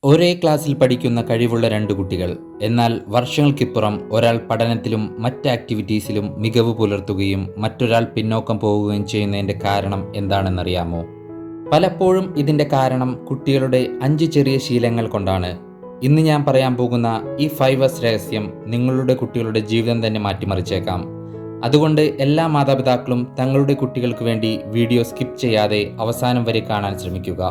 ഒരേ ക്ലാസ്സിൽ പഠിക്കുന്ന കഴിവുള്ള രണ്ട് കുട്ടികൾ. എന്നാൽ വർഷങ്ങൾക്കിപ്പുറം ഒരാൾ പഠനത്തിലും മറ്റ് ആക്ടിവിറ്റീസിലും മികവ് പുലർത്തുകയും മറ്റൊരാൾ പിന്നോക്കം പോവുകയും ചെയ്യുന്നതിൻ്റെ കാരണം എന്താണെന്നറിയാമോ? പലപ്പോഴും ഇതിൻ്റെ കാരണം കുട്ടികളുടെ 5 ചെറിയ ശീലങ്ങൾ കൊണ്ടാണ്. ഇന്ന് ഞാൻ പറയാൻ പോകുന്ന ഈ 5S രഹസ്യം നിങ്ങളുടെ കുട്ടികളുടെ ജീവിതം തന്നെ മാറ്റിമറിച്ചേക്കാം. അതുകൊണ്ട് എല്ലാ മാതാപിതാക്കളും തങ്ങളുടെ കുട്ടികൾക്ക് വേണ്ടി വീഡിയോ സ്കിപ്പ് ചെയ്യാതെ അവസാനം വരെ കാണാൻ ശ്രമിക്കുക.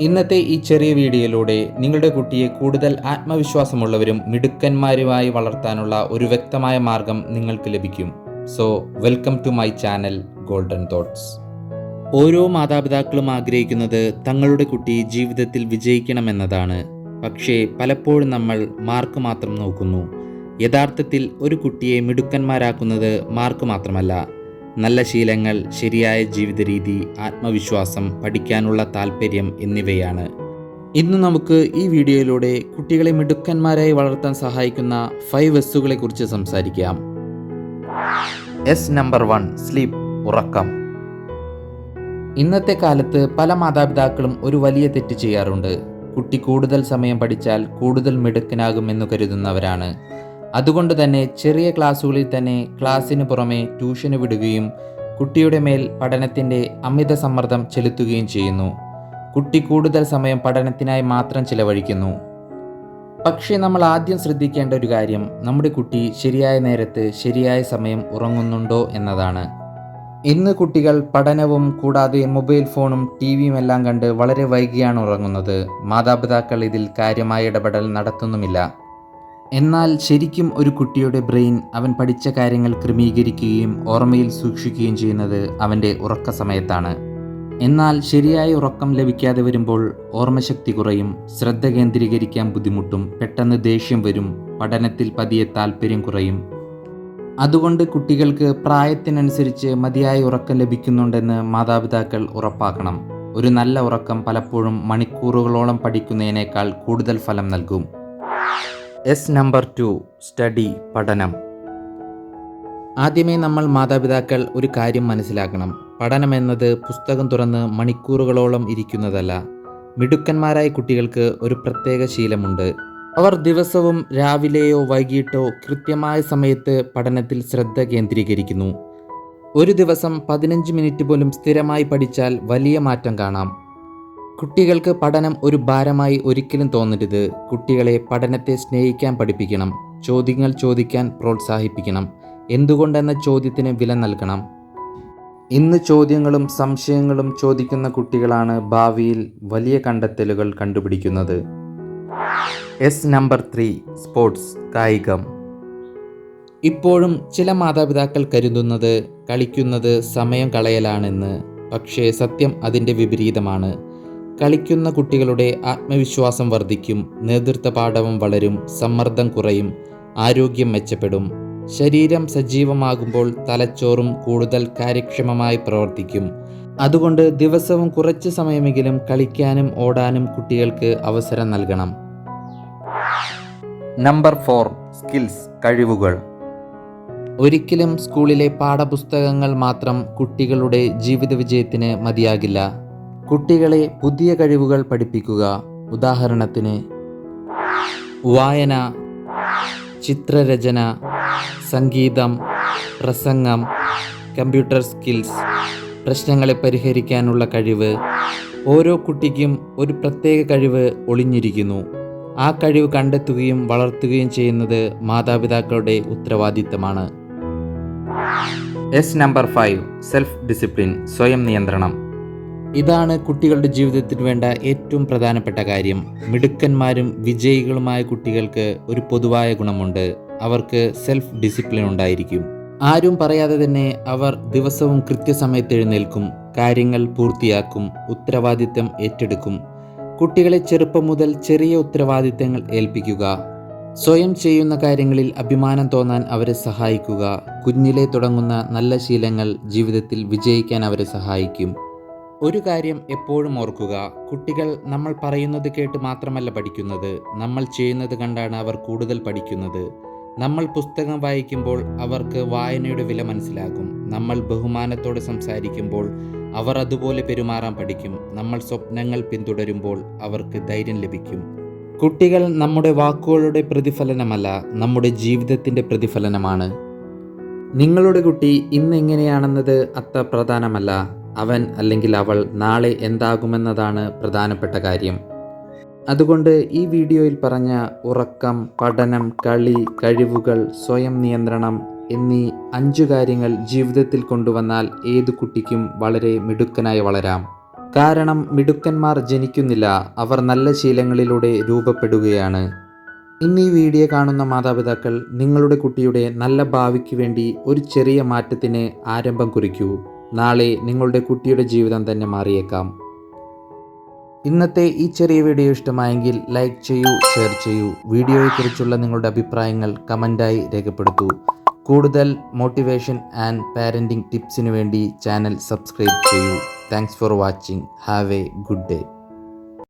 ഇന്നത്തെ ഈ ചെറിയ വീഡിയോയിലൂടെ നിങ്ങളുടെ കുട്ടിയെ കൂടുതൽ ആത്മവിശ്വാസമുള്ളവരും മിടുക്കന്മാരുമായി വളർത്താനുള്ള ഒരു വ്യക്തമായ മാർഗം നിങ്ങൾക്ക് ലഭിക്കും. So welcome to my channel golden thoughts. ഓരോ മാതാപിതാക്കളും ആഗ്രഹിക്കുന്നത് തങ്ങളുടെ കുട്ടി ജീവിതത്തിൽ വിജയിക്കണമെന്നതാണ്. പക്ഷേ പലപ്പോഴും നമ്മൾ മാർക്ക് മാത്രം നോക്കുന്നു. യഥാർത്ഥത്തിൽ ഒരു കുട്ടിയെ മിടുക്കന്മാരാക്കുന്നത് മാർക്ക് മാത്രമല്ല, നല്ല ശീലങ്ങൾ, ശരിയായ ജീവിത രീതി, ആത്മവിശ്വാസം, പഠിക്കാനുള്ള താല്പര്യം എന്നിവയാണ്. ഇന്ന് നമുക്ക് ഈ വീഡിയോയിലൂടെ കുട്ടികളെ മിടുക്കന്മാരായി വളർത്താൻ സഹായിക്കുന്ന 5Sകളെ കുറിച്ച് സംസാരിക്കാം. നമ്പർ 1, സ്ലീപ്പ്, ഉറക്കം. ഇന്നത്തെ കാലത്ത് പല മാതാപിതാക്കളും ഒരു വലിയ തെറ്റ് ചെയ്യാറുണ്ട്. കുട്ടി കൂടുതൽ സമയം പഠിച്ചാൽ കൂടുതൽ മിടുക്കനാകുമെന്ന് കരുതുന്നവരാണ്. അതുകൊണ്ട് തന്നെ ചെറിയ ക്ലാസ്സുകളിൽ തന്നെ ക്ലാസ്സിന് പുറമെ ട്യൂഷന് വിടുകയും കുട്ടിയുടെ മേൽ പഠനത്തിൻ്റെ അമിത സമ്മർദ്ദം ചെലുത്തുകയും ചെയ്യുന്നു. കുട്ടി കൂടുതൽ സമയം പഠനത്തിനായി മാത്രം ചിലവഴിക്കുന്നു. പക്ഷേ നമ്മൾ ആദ്യം ശ്രദ്ധിക്കേണ്ട ഒരു കാര്യം നമ്മുടെ കുട്ടി ശരിയായ നേരത്ത് ശരിയായ സമയം ഉറങ്ങുന്നുണ്ടോ എന്നതാണ്. ഇന്ന് കുട്ടികൾ പഠനവും കൂടാതെ മൊബൈൽ ഫോണും ടിവിയും എല്ലാം കണ്ട് വളരെ വൈകിയാണ് ഉറങ്ങുന്നത്. മാതാപിതാക്കൾ ഇതിൽ കാര്യമായ ഇടപെടൽ നടത്തുന്നുമില്ല. എന്നാൽ ശരിക്കും ഒരു കുട്ടിയുടെ ബ്രെയിൻ അവൻ പഠിച്ച കാര്യങ്ങൾ ക്രമീകരിക്കുകയും ഓർമ്മയിൽ സൂക്ഷിക്കുകയും ചെയ്യുന്നത് അവൻ്റെ ഉറക്ക സമയത്താണ്. എന്നാൽ ശരിയായ ഉറക്കം ലഭിക്കാതെ വരുമ്പോൾ ഓർമ്മശക്തി കുറയും, ശ്രദ്ധ കേന്ദ്രീകരിക്കാൻ ബുദ്ധിമുട്ടും, പെട്ടെന്ന് ദേഷ്യം വരും, പഠനത്തിൽ പതിയെ താല്പര്യം കുറയും. അതുകൊണ്ട് കുട്ടികൾക്ക് പ്രായത്തിനനുസരിച്ച് മതിയായ ഉറക്കം ലഭിക്കുന്നുണ്ടെന്ന് മാതാപിതാക്കൾ ഉറപ്പാക്കണം. ഒരു നല്ല ഉറക്കം പലപ്പോഴും മണിക്കൂറുകളോളം പഠിക്കുന്നതിനേക്കാൾ കൂടുതൽ ഫലം നൽകും. നമ്പർ 2, സ്റ്റഡി, പഠനം. ആദ്യമേ നമ്മൾ മാതാപിതാക്കൾ ഒരു കാര്യം മനസ്സിലാക്കണം. പഠനം എന്നത് പുസ്തകം തുറന്ന് മണിക്കൂറുകളോളം ഇരിക്കുന്നതല്ല. മിടുക്കന്മാരായ കുട്ടികൾക്ക് ഒരു പ്രത്യേക ശീലമുണ്ട്. അവർ ദിവസവും രാവിലെയോ വൈകിട്ടോ കൃത്യമായ സമയത്ത് പഠനത്തിൽ ശ്രദ്ധ കേന്ദ്രീകരിക്കുന്നു. ഒരു ദിവസം 15 മിനിറ്റ് പോലും സ്ഥിരമായി പഠിച്ചാൽ വലിയ മാറ്റം കാണാം. കുട്ടികൾക്ക് പഠനം ഒരു ഭാരമായി ഒരിക്കലും തോന്നരുത്. കുട്ടികളെ പഠനത്തെ സ്നേഹിക്കാൻ പഠിപ്പിക്കണം. ചോദ്യങ്ങൾ ചോദിക്കാൻ പ്രോത്സാഹിപ്പിക്കണം. എന്തുകൊണ്ടെന്ന ചോദ്യത്തിന് വില നൽകണം. ഇന്ന് ചോദ്യങ്ങളും സംശയങ്ങളും ചോദിക്കുന്ന കുട്ടികളാണ് ഭാവിയിൽ വലിയ കണ്ടെത്തലുകൾ കണ്ടുപിടിക്കുന്നത്. നമ്പർ 3, സ്പോർട്സ്, കായികം. ഇപ്പോഴും ചില മാതാപിതാക്കൾ കരുതുന്നത് കളിക്കുന്നത് സമയം കളയലാണെന്ന്. പക്ഷേ സത്യം അതിൻ്റെ വിപരീതമാണ്. കളിക്കുന്ന കുട്ടികളുടെ ആത്മവിശ്വാസം വർദ്ധിക്കും, നേതൃത്വ പാഠവും വളരും, സമ്മർദ്ദം കുറയും, ആരോഗ്യം മെച്ചപ്പെടും. ശരീരം സജീവമാകുമ്പോൾ തലച്ചോറും കൂടുതൽ കാര്യക്ഷമമായി പ്രവർത്തിക്കും. അതുകൊണ്ട് ദിവസവും കുറച്ച് സമയമെങ്കിലും കളിക്കാനും ഓടാനും കുട്ടികൾക്ക് അവസരം നൽകണം. നമ്പർ 4, സ്കിൽസ്, കഴിവുകൾ. ഒരിക്കലും സ്കൂളിലെ പാഠപുസ്തകങ്ങൾ മാത്രം കുട്ടികളുടെ ജീവിത വിജയത്തിന് മതിയാകില്ല. കുട്ടികളെ പുതിയ കഴിവുകൾ പഠിപ്പിക്കുക. ഉദാഹരണത്തിന് വായന, ചിത്രരചന, സംഗീതം, പ്രസംഗം, കമ്പ്യൂട്ടർ സ്കിൽസ്, പ്രശ്നങ്ങളെ പരിഹരിക്കാനുള്ള കഴിവ്. ഓരോ കുട്ടിക്കും ഒരു പ്രത്യേക കഴിവ് ഒളിഞ്ഞിരിക്കുന്നു. ആ കഴിവ് കണ്ടെത്തുകയും വളർത്തുകയും ചെയ്യുന്നത് മാതാപിതാക്കളുടെ ഉത്തരവാദിത്തമാണ്. നമ്പർ 5, സെൽഫ് ഡിസിപ്ലിൻ, സ്വയം നിയന്ത്രണം. ഇതാണ് കുട്ടികളുടെ ജീവിതത്തിൽ വേണ്ട ഏറ്റവും പ്രധാനപ്പെട്ട കാര്യം. മിടുക്കന്മാരും വിജയികളുമായ കുട്ടികൾക്ക് ഒരു പൊതുവായ ഗുണമുണ്ട്. അവർക്ക് സെൽഫ് ഡിസിപ്ലിൻ ഉണ്ടായിരിക്കും. ആരും പറയാതെ തന്നെ അവർ ദിവസവും കൃത്യസമയത്ത് എഴുന്നേൽക്കും, കാര്യങ്ങൾ പൂർത്തിയാക്കും, ഉത്തരവാദിത്തം ഏറ്റെടുക്കും. കുട്ടികളെ ചെറുപ്പം മുതൽ ചെറിയ ഉത്തരവാദിത്തങ്ങൾ ഏൽപ്പിക്കുക. സ്വയം ചെയ്യുന്ന കാര്യങ്ങളിൽ അഭിമാനം തോന്നാൻ അവരെ സഹായിക്കുക. കുഞ്ഞിലെ തുടങ്ങുന്ന നല്ല ശീലങ്ങൾ ജീവിതത്തിൽ വിജയിക്കാൻ അവരെ സഹായിക്കും. ഒരു കാര്യം എപ്പോഴും ഓർക്കുക, കുട്ടികൾ നമ്മൾ പറയുന്നത് കേട്ട് മാത്രമല്ല പഠിക്കുന്നത്, നമ്മൾ ചെയ്യുന്നത് കണ്ടാണ് അവർ കൂടുതൽ പഠിക്കുന്നത്. നമ്മൾ പുസ്തകം വായിക്കുമ്പോൾ അവർക്ക് വായനയുടെ വില മനസ്സിലാകും. നമ്മൾ ബഹുമാനത്തോടെ സംസാരിക്കുമ്പോൾ അവർ അതുപോലെ പെരുമാറാൻ പഠിക്കും. നമ്മൾ സ്വപ്നങ്ങൾ പിന്തുടരുമ്പോൾ അവർക്ക് ധൈര്യം ലഭിക്കും. കുട്ടികൾ നമ്മുടെ വാക്കുകളുടെ പ്രതിഫലനമല്ല, നമ്മുടെ ജീവിതത്തിൻ്റെ പ്രതിഫലനമാണ്. നിങ്ങളുടെ കുട്ടി ഇന്ന് എങ്ങനെയാണെന്നത് അത്ര പ്രധാനമല്ല, അവൻ അല്ലെങ്കിൽ അവൾ നാളെ എന്താകുമെന്നതാണ് പ്രധാനപ്പെട്ട കാര്യം. അതുകൊണ്ട് ഈ വീഡിയോയിൽ പറഞ്ഞ ഉറക്കം, പഠനം, കളി, കഴിവുകൾ, സ്വയം നിയന്ത്രണം എന്നീ 5 കാര്യങ്ങൾ ജീവിതത്തിൽ കൊണ്ടുവന്നാൽ ഏതു കുട്ടിക്കും വളരെ മിടുക്കനായി വളരാം. കാരണം മിടുക്കന്മാർ ജനിക്കുന്നില്ല, അവർ നല്ല ശീലങ്ങളിലൂടെ രൂപപ്പെടുകയാണ്. ഇന്ന് ഈ വീഡിയോ കാണുന്ന മാതാപിതാക്കൾ നിങ്ങളുടെ കുട്ടിയുടെ നല്ല ഭാവിക്ക് വേണ്ടി ഒരു ചെറിയ മാറ്റത്തിന് ആരംഭം കുറിക്കൂ. നാളെ നിങ്ങളുടെ കുട്ടിയുടെ ജീവിതം തന്നെ മാറിയേക്കാം. ഇന്നത്തെ ഈ ചെറിയ വീഡിയോ ഇഷ്ടമായെങ്കിൽ ലൈക്ക് ചെയ്യൂ, ഷെയർ ചെയ്യൂ. വീഡിയോയെക്കുറിച്ചുള്ള നിങ്ങളുടെ അഭിപ്രായങ്ങൾ കമൻറ്റായി രേഖപ്പെടുത്തൂ. കൂടുതൽ മോട്ടിവേഷൻ ആൻഡ് പാരൻറ്റിംഗ് ടിപ്സിനു വേണ്ടി ചാനൽ സബ്സ്ക്രൈബ് ചെയ്യൂ. Thanks for watching. Have A good day.